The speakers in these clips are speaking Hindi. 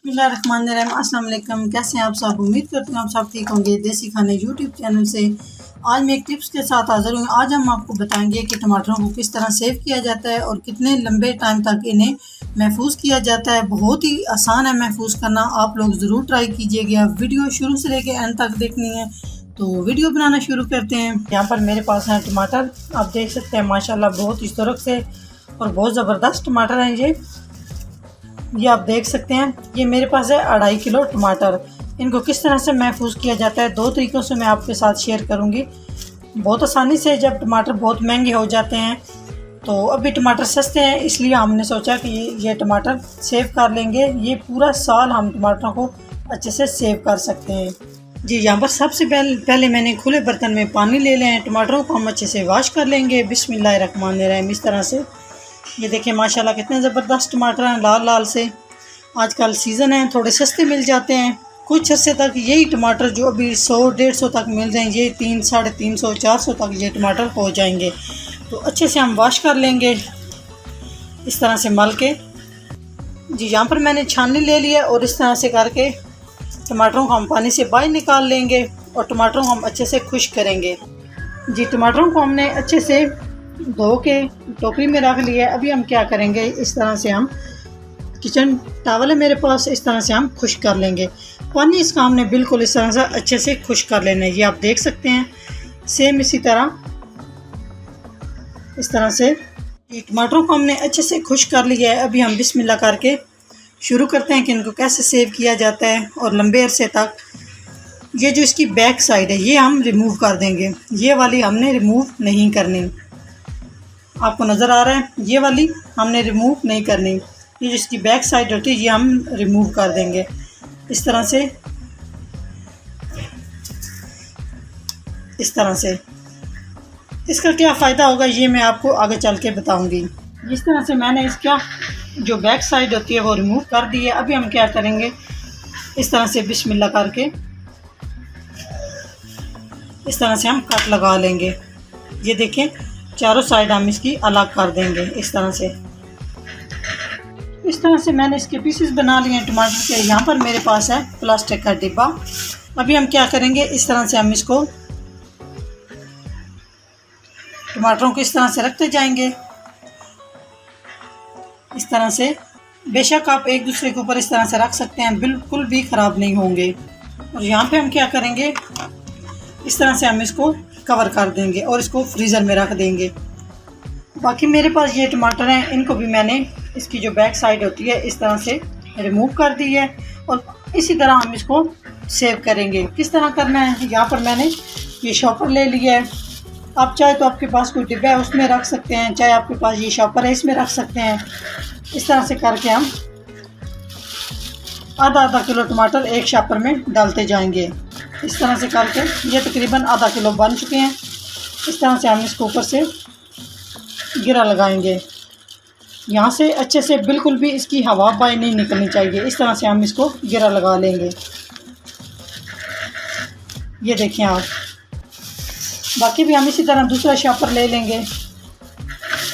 बिस्मिल्लाहिर्रहमानिर्रहीम। अस्सलाम वालेकुम। कैसे हैं आप सब? उम्मीद करती हूँ आप सब ठीक होंगे। देसी खाने यूट्यूब चैनल से आज मैं एक टिप्स के साथ हाजिर हूँ। आज हम आपको बताएंगे कि टमाटरों को किस तरह सेव किया जाता है और कितने लंबे टाइम तक इन्हें महफूज किया जाता है। बहुत ही आसान है महफूज करना, आप लोग ज़रूर ट्राई कीजिएगा। वीडियो शुरू से लेके एंड तक देखनी है तो वीडियो बनाना शुरू करते हैं। यहाँ पर मेरे पास हैं टमाटर, आप देख सकते हैं माशाल्लाह बहुत ही सुरख से और बहुत ज़बरदस्त टमाटर हैं। ये आप देख सकते हैं। ये मेरे पास है 2.5 किलो टमाटर। इनको किस तरह से महफूज किया जाता है, 2 तरीक़ों से मैं आपके साथ शेयर करूंगी। बहुत आसानी से, जब टमाटर बहुत महंगे हो जाते हैं तो अभी टमाटर सस्ते हैं, इसलिए हमने सोचा कि ये टमाटर सेव कर लेंगे। ये पूरा साल हम टमाटरों को अच्छे से सेव कर सकते हैं। जी, यहाँ पर सबसे पहले मैंने खुले बर्तन में पानी ले लिया है। टमाटरों को हम अच्छे से वॉश कर लेंगे बिस्मिल्लाहिर्रहमानिर्रहीम। इस तरह से ये देखिए माशाल्लाह कितने ज़बरदस्त टमाटर हैं, लाल लाल से। आजकल सीज़न है, थोड़े सस्ते मिल जाते हैं। कुछ अर्से तक यही टमाटर जो अभी 100-150 तक मिल जाएंगे, ये 300-350-400 तक ये टमाटर हो जाएंगे। तो अच्छे से हम वॉश कर लेंगे इस तरह से मल के। जी, यहाँ पर मैंने छाननी ले लिया और इस तरह से करके टमाटरों को हम पानी से बाहर निकाल लेंगे और टमाटरों को हम अच्छे से खुश्क करेंगे। जी, टमाटरों को हमने अच्छे से धो के टोकरी में रख लिया है। अभी हम क्या करेंगे, इस तरह से हम किचन टॉवल है मेरे पास, इस तरह से हम खुश्क कर लेंगे। पानी इसका हमने बिल्कुल इस तरह से अच्छे से खुश्क कर लेना है। ये आप देख सकते हैं। सेम इसी तरह इस तरह से टमाटरों को हमने अच्छे से खुश्क कर लिया है। अभी हम बिस्मिल्लाह करके शुरू करते हैं कि इनको कैसे सेव किया जाता है और लंबे अरसे तक। ये जो इसकी बैक साइड है ये हम रिमूव कर देंगे, ये वाली हमने रिमूव नहीं करनी। आपको नज़र आ रहा है, ये वाली हमने रिमूव नहीं करनी। ये जो इसकी बैक साइड होती है ये हम रिमूव कर देंगे इस तरह से। इस तरह से इसका क्या फ़ायदा होगा ये मैं आपको आगे चल के बताऊंगी। इस तरह से मैंने इसका जो बैक साइड होती है वो रिमूव कर दी है। अभी हम क्या करेंगे, इस तरह से बिस्मिल्लाह करके इस तरह से हम कट लगा लेंगे। ये देखें, चारों साइड हम इसकी अलग कर देंगे इस तरह से। इस तरह से मैंने इसके पीसेस बना लिए हैं टमाटर के। यहाँ पर मेरे पास है प्लास्टिक का डिब्बा। अभी हम क्या करेंगे, इस तरह से हम इसको टमाटरों को इस तरह से रखते जाएंगे इस तरह से। बेशक आप एक दूसरे के ऊपर इस तरह से रख सकते हैं, बिल्कुल भी ख़राब नहीं होंगे। और यहाँ पे हम क्या करेंगे, इस तरह से हम इसको कवर कर देंगे और इसको फ्रीज़र में रख देंगे। बाकी मेरे पास ये टमाटर हैं, इनको भी मैंने इसकी जो बैक साइड होती है इस तरह से रिमूव कर दी है और इसी तरह हम इसको सेव करेंगे। किस तरह करना है, यहाँ पर मैंने ये शॉपर ले लिया है। आप चाहे तो आपके पास कोई डिब्बा है उसमें रख सकते हैं, चाहे आपके पास ये शॉपर है इसमें रख सकते हैं। इस तरह से करके हम आधा किलो टमाटर एक शॉपर में डालते जाएंगे। इस तरह से करके ये तकरीबन आधा किलो बन चुके हैं। इस तरह से हम इसको ऊपर से गिरा लगाएंगे। यहाँ से अच्छे से बिल्कुल भी इसकी हवा बाहर नहीं निकलनी चाहिए। इस तरह से हम इसको गिरा लगा लेंगे। ये देखें आप। बाकी भी हम इसी तरह दूसरा शॉपर ले लेंगे।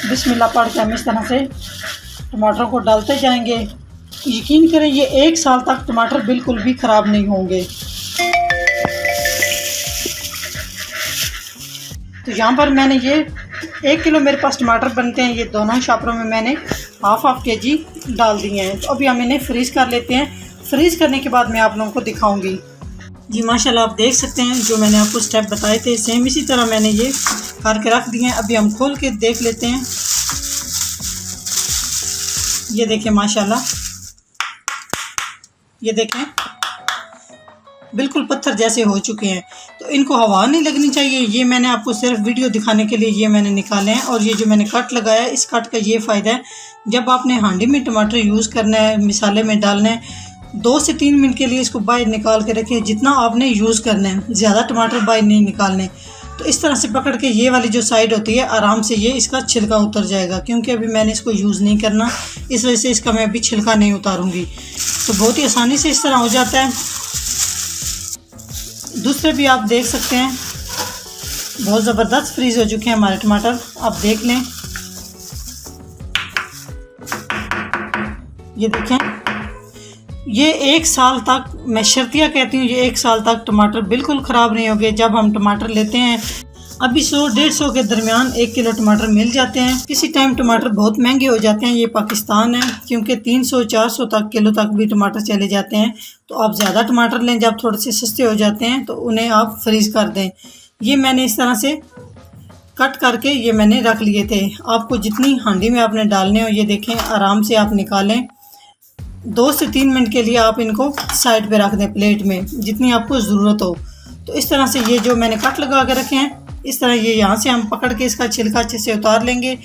बिस्मिल्लाह पढ़ के हम इस तरह से टमाटरों को डालते जाएंगे। यकीन करें ये 1 साल तक टमाटर बिल्कुल भी ख़राब नहीं होंगे। तो यहाँ पर मैंने ये 1 किलो मेरे पास टमाटर बनते हैं, ये दोनों शॉपरों में मैंने हाफ केजी डाल दिए हैं। तो अभी हम इन्हें फ्रीज़ कर लेते हैं। फ्रीज़ करने के बाद मैं आप लोगों को दिखाऊंगी। जी माशाल्लाह आप देख सकते हैं जो मैंने आपको स्टेप बताए थे सेम इसी तरह मैंने ये करके रख दिए हैं। अभी हम खोल के देख लेते हैं। ये देखें माशाल्लाह, ये देखें बिल्कुल पत्थर जैसे हो चुके हैं। तो इनको हवा नहीं लगनी चाहिए। ये मैंने आपको सिर्फ वीडियो दिखाने के लिए ये मैंने निकाले हैं। और ये जो मैंने कट लगाया है, इस कट का ये फ़ायदा है, जब आपने हांडी में टमाटर यूज़ करना है, मिसाले में डालना है, 2 से 3 मिनट के लिए इसको बाहर निकाल के रखें। जितना आपने यूज़ करना है, ज़्यादा टमाटर बाहर नहीं निकालने। तो इस तरह से पकड़ के ये वाली जो साइड होती है आराम से ये इसका छिलका उतर जाएगा। क्योंकि अभी मैंने इसको यूज़ नहीं करना, इस वजह से इसका मैं अभी छिलका नहीं उतारूँगी। तो बहुत ही आसानी से इस तरह हो जाता है। दूसरे भी आप देख सकते हैं, बहुत ज़बरदस्त फ्रीज़ हो चुके हैं हमारे टमाटर। आप देख लें, ये देखें ये 1 साल तक, मैं शर्तिया कहती हूँ, ये 1 साल तक टमाटर बिल्कुल ख़राब नहीं होंगे जब हम टमाटर लेते हैं। अभी 100-150 के दरमियान 1 किलो टमाटर मिल जाते हैं। किसी टाइम टमाटर बहुत महंगे हो जाते हैं, ये पाकिस्तान है, क्योंकि 300-400 तक किलो तक भी टमाटर चले जाते हैं। तो आप ज़्यादा टमाटर लें, जब थोड़े से सस्ते हो जाते हैं तो उन्हें आप फ्रीज़ कर दें। ये मैंने इस तरह से कट करके ये मैंने रख लिए थे। आपको जितनी हांडी में आपने डालने हो, ये देखें, आराम से आप निकालें। 2 से 3 मिनट के लिए आप इनको साइड पे रख दें प्लेट में, जितनी आपको ज़रूरत हो। तो इस तरह से ये जो मैंने कट लगा के रखे हैं, इस तरह ये यहाँ से हम पकड़ के इसका छिलका अच्छे से उतार लेंगे,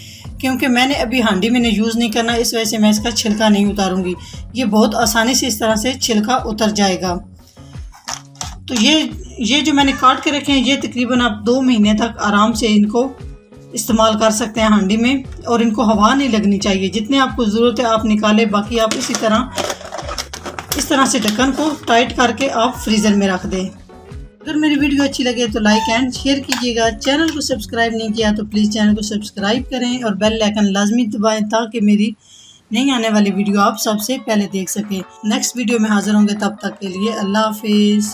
क्योंकि मैंने अभी हांडी में यूज़ नहीं करना, इस वजह से मैं इसका छिलका नहीं उतारूंगी। ये बहुत आसानी से इस तरह से छिलका उतर जाएगा। तो ये जो मैंने काट के रखे हैं, ये तकरीबन आप 2 महीने तक आराम से इनको इस्तेमाल कर सकते हैं हांडी में, और इनको हवा नहीं लगनी चाहिए। जितने आपको ज़रूरत है आप निकालें, बाकी आप इस तरह से ढक्कन को टाइट करके आप फ्रीज़र में रख दें। अगर मेरी वीडियो अच्छी लगे तो लाइक एंड शेयर कीजिएगा। चैनल को सब्सक्राइब नहीं किया तो प्लीज़ चैनल को सब्सक्राइब करें और बेल आइकन लाजमी दबाएं, ताकि मेरी नई आने वाली वीडियो आप सबसे पहले देख सकें। नेक्स्ट वीडियो में हाजिर होंगे, तब तक के लिए अल्लाह हाफिज़।